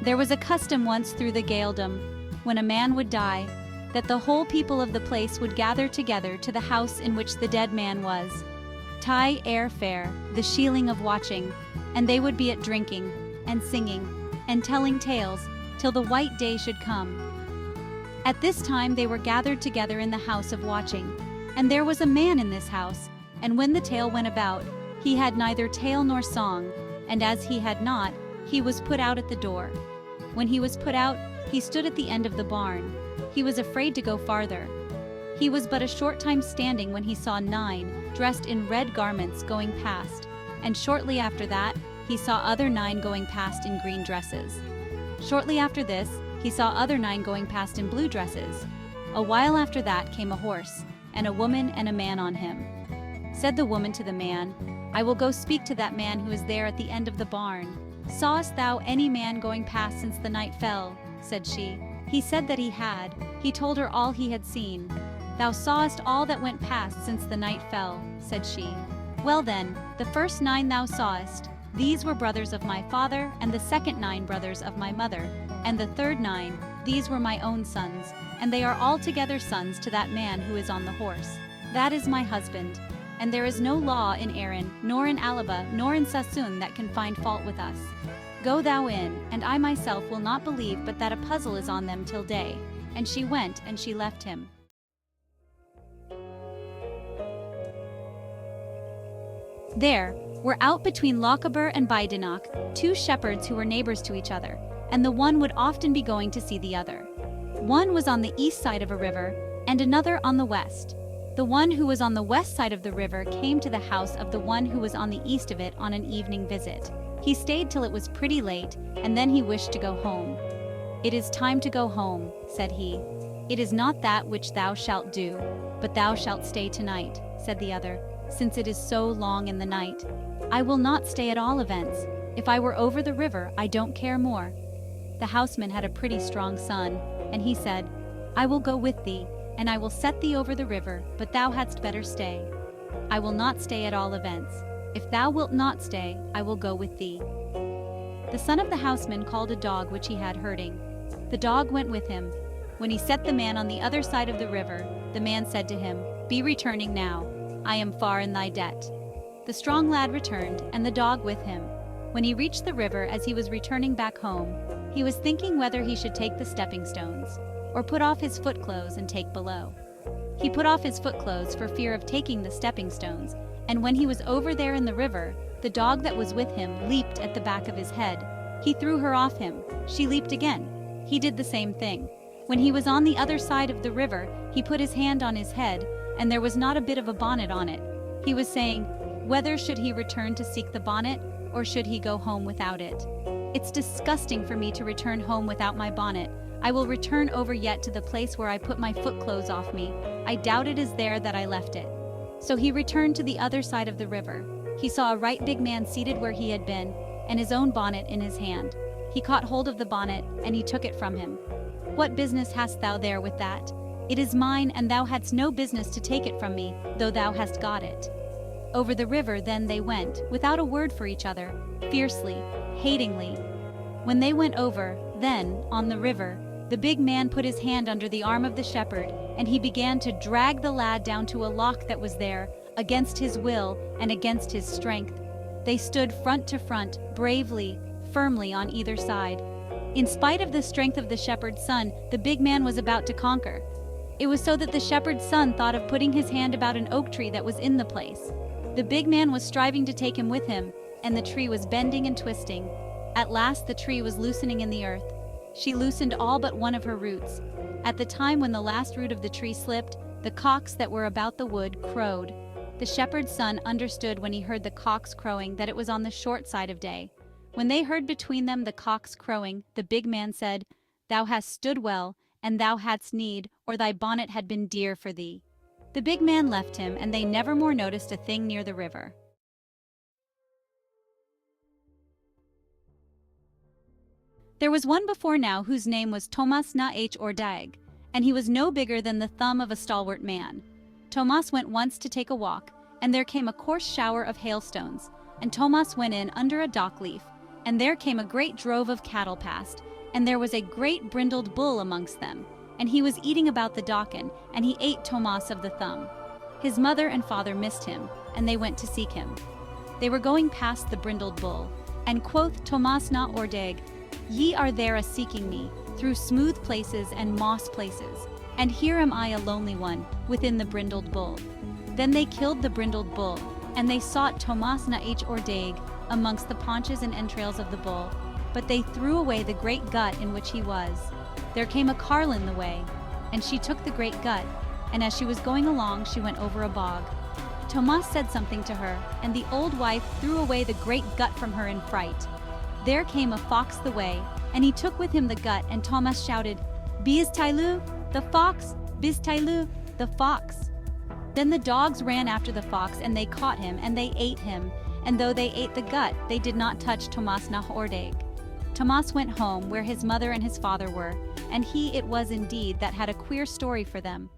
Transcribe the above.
There was a custom once through the Gaeldom, when a man would die, that the whole people of the place would gather together to the house in which the dead man was. Tai air fair, the shealing of watching, and they would be at drinking, and singing, and telling tales, till the white day should come. At this time they were gathered together in the house of watching, and there was a man in this house, and when the tale went about, he had neither tale nor song, and as he had not, he was put out at the door. When he was put out, he stood at the end of the barn. He was afraid to go farther. He was but a short time standing when he saw 9, dressed in red garments, going past, and shortly after that, he saw other 9 going past in green dresses. Shortly after this, he saw other 9 going past in blue dresses. A while after that came a horse, and a woman and a man on him. Said the woman to the man, "I will go speak to that man who is there at the end of the barn. Sawest thou any man going past since the night fell?" said she. He said that he had. He told her all he had seen. "Thou sawest all that went past since the night fell," said she. "Well then, the first 9 thou sawest, these were brothers of my father, and the second 9 brothers of my mother, and the third 9, these were my own sons, and they are altogether sons to that man who is on the horse. That is my husband. And there is no law in Erin, nor in Alaba, nor in Sassoon that can find fault with us. Go thou in, and I myself will not believe but that a puzzle is on them till day." And she went, and she left him. There were out between Lochaber and Badenoch 2 shepherds who were neighbors to each other, and the one would often be going to see the other. One was on the east side of a river, and another on the west. The one who was on the west side of the river came to the house of the one who was on the east of it on an evening visit. He stayed till it was pretty late, and then he wished to go home. "It is time to go home," said he. "It is not that which thou shalt do, but thou shalt stay tonight," said the other, "since it is so long in the night." "I will not stay at all events. If I were over the river, I don't care more." The houseman had a pretty strong son, and he said, "I will go with thee, and I will set thee over the river, but thou hadst better stay." "I will not stay at all events. If thou wilt not stay, I will go with thee." The son of the houseman called a dog which he had herding. The dog went with him. When he set the man on the other side of the river, the man said to him, "Be returning now. I am far in thy debt." The strong lad returned, and the dog with him. When he reached the river as he was returning back home, he was thinking whether he should take the stepping stones, or put off his foot clothes and take below. He put off his foot clothes for fear of taking the stepping stones, and when he was over there in the river, the dog that was with him leaped at the back of his head. He threw her off him. She leaped again. He did the same thing. When he was on the other side of the river, he put his hand on his head, and there was not a bit of a bonnet on it. He was saying, whether should he return to seek the bonnet, or should he go home without it? "It's disgusting for me to return home without my bonnet. I will return over yet to the place where I put my foot clothes off me. I doubt it is there that I left it." So he returned to the other side of the river. He saw a right big man seated where he had been, and his own bonnet in his hand. He caught hold of the bonnet, and he took it from him. "What business hast thou there with that? It is mine, and thou hadst no business to take it from me, though thou hast got it." Over the river then they went, without a word for each other, fiercely, hatingly. When they went over, then, on the river, the big man put his hand under the arm of the shepherd, and he began to drag the lad down to a loch that was there, against his will and against his strength. They stood front to front, bravely, firmly on either side. In spite of the strength of the shepherd's son, the big man was about to conquer. It was so that the shepherd's son thought of putting his hand about an oak tree that was in the place. The big man was striving to take him with him, and the tree was bending and twisting. At last the tree was loosening in the earth. She loosened all but one of her roots. At the time when the last root of the tree slipped, the cocks that were about the wood crowed. The shepherd's son understood when he heard the cocks crowing that it was on the short side of day. When they heard between them the cocks crowing, the big man said, "Thou hast stood well, and thou hadst need, or thy bonnet had been dear for thee." The big man left him, and they never more noticed a thing near the river. There was one before now whose name was Thomas na H or Dag, and he was no bigger than the thumb of a stalwart man. Thomas went once to take a walk, and there came a coarse shower of hailstones, and Thomas went in under a dock leaf, and there came a great drove of cattle past, and there was a great brindled bull amongst them, and he was eating about the Docken, and he ate Tomas of the thumb. His mother and father missed him, and they went to seek him. They were going past the brindled bull, and quoth Tomas na Ordeg, Ye are there a seeking me, through smooth places and moss places, and here am I a lonely one, within the brindled bull. Then they killed the brindled bull, and they sought Tomas na Ordeg amongst the paunches and entrails of the bull, but they threw away the great gut in which he was. There came a carle in the way, and she took the great gut, and as she was going along she went over a bog. Tomas said something to her, and the old wife threw away the great gut from her in fright. There came a fox the way, and he took with him the gut, and Tomas shouted, Biz Tailu, the fox, Biz Tailu, the fox. Then the dogs ran after the fox, and they caught him, and they ate him, and though they ate the gut, they did not touch Tomas na Ordeg. Tomas went home where his mother and his father were, and he it was indeed that had a queer story for them.